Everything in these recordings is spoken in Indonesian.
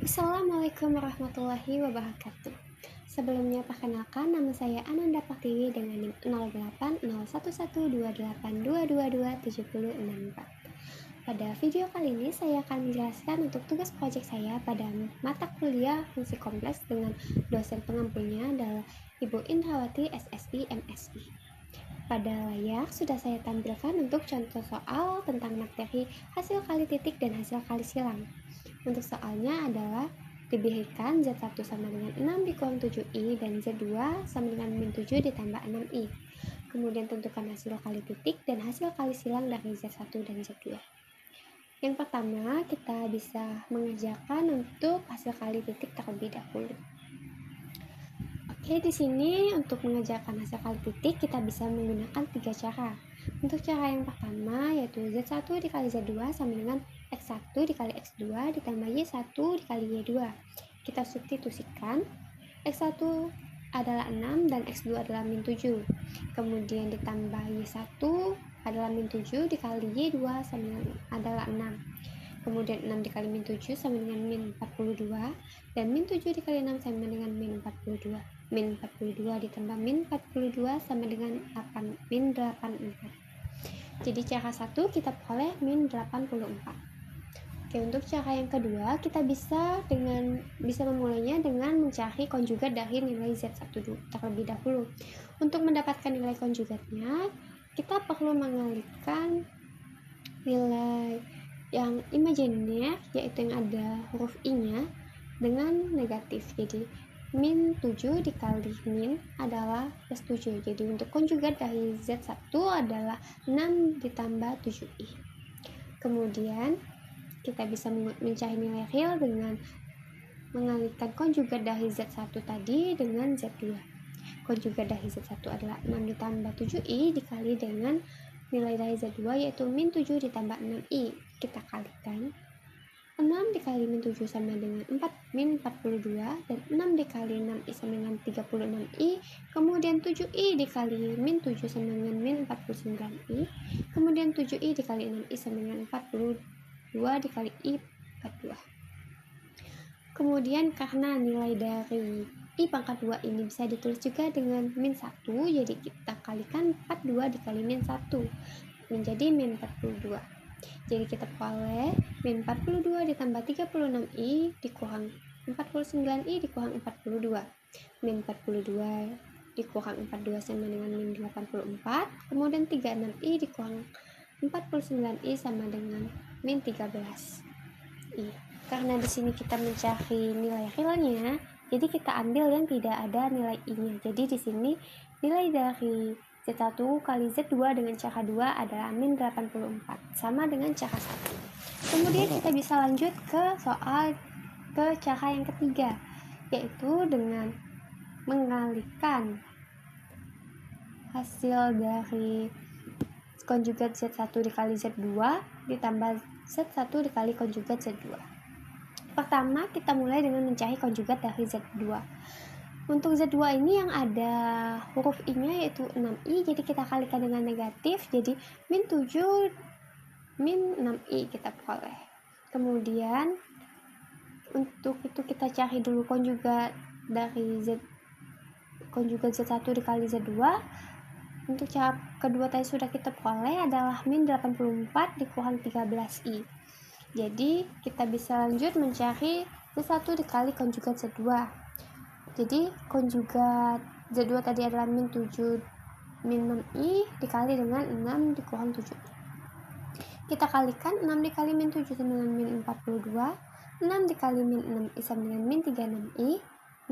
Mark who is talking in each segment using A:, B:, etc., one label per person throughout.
A: Assalamualaikum warahmatullahi wabarakatuh. Sebelumnya perkenalkan, nama saya Ananda Pertiwi dengan NIM 08011282227064. Pada video kali ini saya akan menjelaskan untuk tugas proyek saya pada mata kuliah fungsi kompleks dengan dosen pengampunya adalah Ibu Indrawati SSI MSI. Pada layar sudah saya tampilkan untuk contoh soal tentang materi hasil kali titik dan hasil kali silang. Untuk soalnya adalah diberikan Z1 sama dengan 6 dikurang 7i dan Z2 sama dengan min 7 ditambah 6i. Kemudian tentukan hasil kali titik dan hasil kali silang dari Z1 dan Z2. Yang pertama, kita bisa mengerjakan untuk hasil kali titik terlebih dahulu. Oke, di sini untuk mengerjakan hasil kali titik kita bisa menggunakan 3 cara. Untuk cara yang pertama yaitu Z1 dikali Z2 sama dengan X1 dikali X2 ditambah Y1 dikali Y2. Kita substitusikan, X1 adalah 6 dan X2 adalah min 7. Kemudian ditambah Y1 adalah min 7 dikali Y2 sama dengan adalah 6. Kemudian 6 dikali min 7 sama dengan min 42 dan min 7 dikali 6 sama dengan min 42. Min 42 ditambah min 42 sama dengan min 84. Jadi cara 1 kita peroleh min 84. Oke, untuk cara yang kedua kita bisa memulainya dengan mencari konjugat dari nilai Z1 terlebih dahulu. Untuk mendapatkan nilai konjugatnya kita perlu mengalihkan nilai yang imajiner yaitu yang ada huruf i-nya dengan negatif. Jadi min 7 dikali min adalah plus 7. Jadi untuk konjugat dari Z1 adalah 6 ditambah 7i. Kemudian kita bisa mencari nilai real dengan mengalihkan konjugat dari Z1 tadi dengan Z2. Konjugat dari Z1 adalah 6 ditambah 7i dikali dengan nilai dari Z2 yaitu min 7 ditambah 6i. Kita kalikan, 6 dikali min 7 sama dengan 4 min 42 dan 6 dikali 6i sama dengan 36i. Kemudian 7i dikali min 7 sama dengan min 49i. Kemudian 7i dikali 6i sama dengan 42 dikali i 42. Kemudian karena nilai dari i pangkat 2 ini bisa ditulis juga dengan min 1, jadi kita kalikan 42 dikali min 1 menjadi min 42. Jadi kita peroleh min 42 ditambah 36i dikurang 49i dikurang 42. Min 42 dikurang 42 sama dengan min 84. Kemudian 36i dikurang 49i sama dengan min 13i. Karena di sini kita mencari nilai realnya, jadi kita ambil yang tidak ada nilai i-nya. Jadi di sini nilai dari Z1 kali Z2 dengan cara 2 adalah min 84 sama dengan cara 1. Kemudian kita bisa lanjut ke cara yang ketiga, yaitu dengan mengalihkan hasil dari konjugat Z1 dikali Z2 ditambah Z1 dikali konjugat Z2. Pertama kita mulai dengan mencari konjugat dari Z2. Untuk Z2 ini yang ada huruf i-nya yaitu 6i, jadi kita kalikan dengan negatif, jadi min 7 min 6i kita peroleh. Kemudian untuk itu kita cari dulu konjugat dari konjugat Z1 dikali Z2. Untuk cara kedua tadi sudah kita peroleh adalah min 84 dikurang 13i. Jadi kita bisa lanjut mencari Z1 dikali konjugat Z2. Jadi konjugat Z2 tadi adalah min 7 min 6i dikali dengan 6 dikurang 7i. Kita kalikan 6 dikali min 7 sama dengan min 42. 6 dikali min 6i sama dengan min 36i.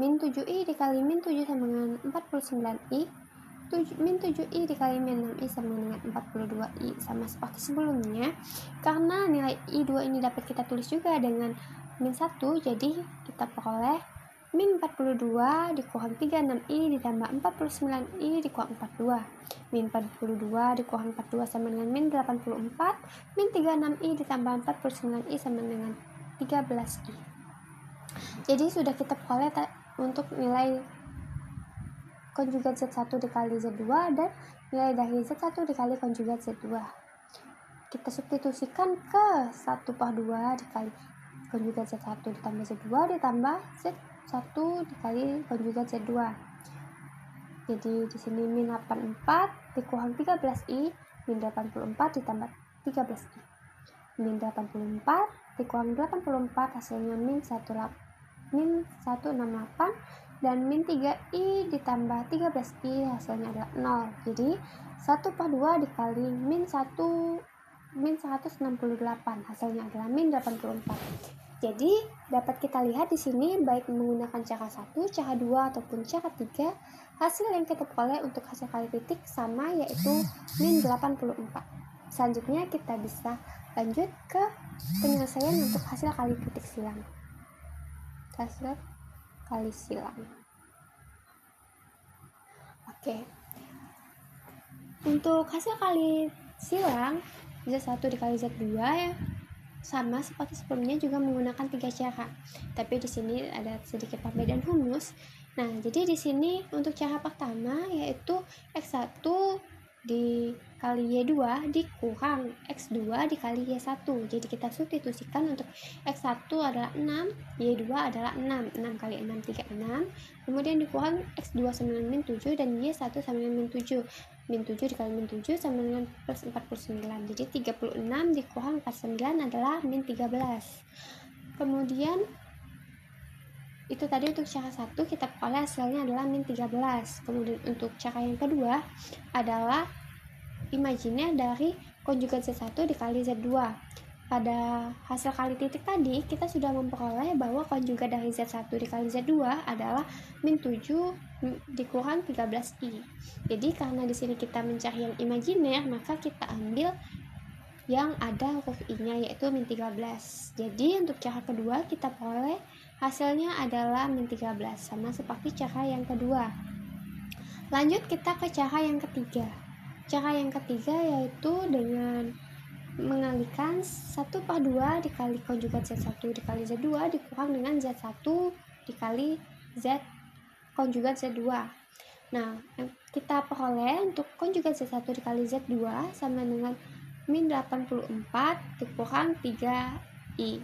A: Min 7i dikali min 7 sama dengan 49i. Min 7i dikali min 6i sama dengan 42i, sama seperti sebelumnya. Karena nilai i2 ini dapat kita tulis juga dengan min 1, jadi kita peroleh min 42 dikurang 36i ditambah 49i dikurang 42. Min 42 dikurang 42 sama dengan min 84. Min 36i ditambah 49i sama dengan 13i. Jadi sudah kita peroleh untuk nilai konjugat Z1 dikali Z2 dan nilai dari Z1 dikali konjugat Z2. Kita substitusikan ke 1/2 dikali konjugat Z1 ditambah Z2 ditambah Z1 dikali konjugat Z2. Jadi di sini min 84 dikurang 13i, min 84 ditambah 13i. Min 84 dikurang 84 hasilnya min 168, dan min 3i ditambah 13i hasilnya adalah 0. Jadi 1/2 dikali min 168 hasilnya adalah min 84. Jadi dapat kita lihat di sini baik menggunakan cara 1, cara 2 ataupun cara 3, hasil yang kita peroleh untuk hasil kali titik sama, yaitu min 84. Selanjutnya kita bisa lanjut ke penyelesaian untuk hasil kali titik silang. Hasil kali silang. Oke. Untuk hasil kali silang Z1 dikali Z2 ya sama seperti sebelumnya, juga menggunakan 3 cara. Tapi di sini ada sedikit perbedaan rumus. Nah, jadi di sini untuk cara pertama yaitu X1 dikali Y2 dikurang X2 dikali Y1. Jadi kita substitusikan, untuk X1 adalah 6, Y2 adalah 6. 6 kali 6 36. Kemudian dikurang X2 sama dengan min 7 dan Y1 sama dengan min 7. Min 7 dikali min 7 sama dengan plus 49. Jadi 36 dikurang 49 adalah min 13. Kemudian itu tadi untuk cara 1 kita peroleh hasilnya adalah min 13. Kemudian untuk cara yang kedua adalah imajiner dari konjugat Z1 dikali Z2. Pada hasil kali titik tadi kita sudah memperoleh bahwa konjugat dari Z1 dikali Z2 adalah min 7 dikurang 13i. Jadi karena di sini kita mencari yang imajiner, maka kita ambil yang ada huruf i-nya yaitu min 13. Jadi untuk cara kedua kita peroleh hasilnya adalah min 13, sama seperti cara yang kedua. Lanjut kita ke cara yang ketiga. Cara yang ketiga yaitu dengan mengalihkan 1/2 dikali konjugat Z1 dikali Z2 dikurang dengan Z1 dikali Z konjugat Z2. Nah, yang kita peroleh untuk konjugat Z1 dikali Z2 sama dengan min 84 dikurang 3i.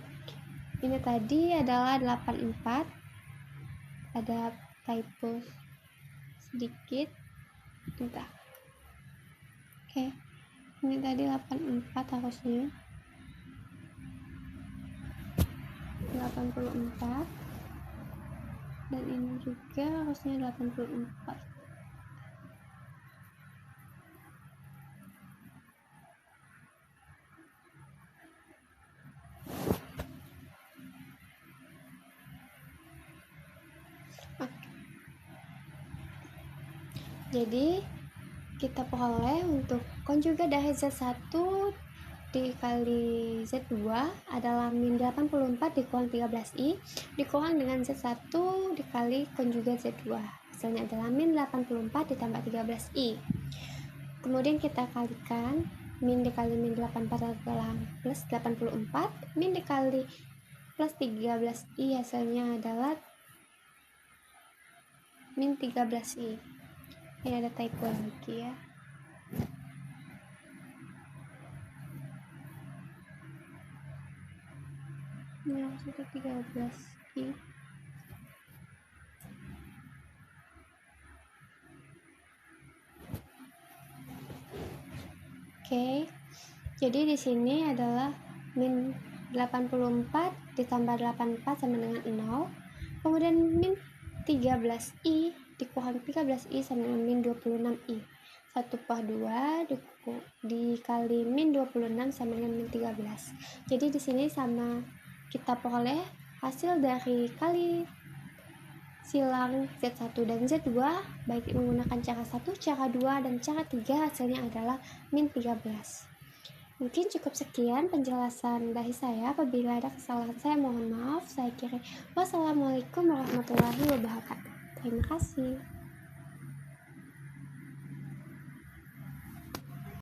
A: Ini tadi adalah 84, ada typo sedikit, bentar. Oke, ini tadi 84 harusnya 84, dan ini juga harusnya 84. Jadi kita peroleh untuk konjugat dari Z1 dikali Z2 adalah min 84 dikurang 13i dikurang dengan Z1 dikali konjugat Z2. Hasilnya adalah min 84 ditambah 13i. Kemudian kita kalikan, min dikali min 84 adalah plus 84, min dikali plus 13i hasilnya adalah min 13i. Ini ada typo lagi ya. Ini sudah 13i. Oke. Jadi di sini adalah min 84 ditambah 84 sama dengan 0. Kemudian min 13i dikurang 13i sama dengan min 26i. 1/2 dikali min 26 sama dengan min 13. Jadi di sini sama kita peroleh hasil dari kali silang Z1 dan Z2 baik menggunakan cara 1, cara 2, dan cara 3, hasilnya adalah min 13. Mungkin cukup sekian penjelasan dari saya. Apabila ada kesalahan saya mohon maaf. Saya kira wassalamualaikum warahmatullahi wabarakatuh. Terima kasih.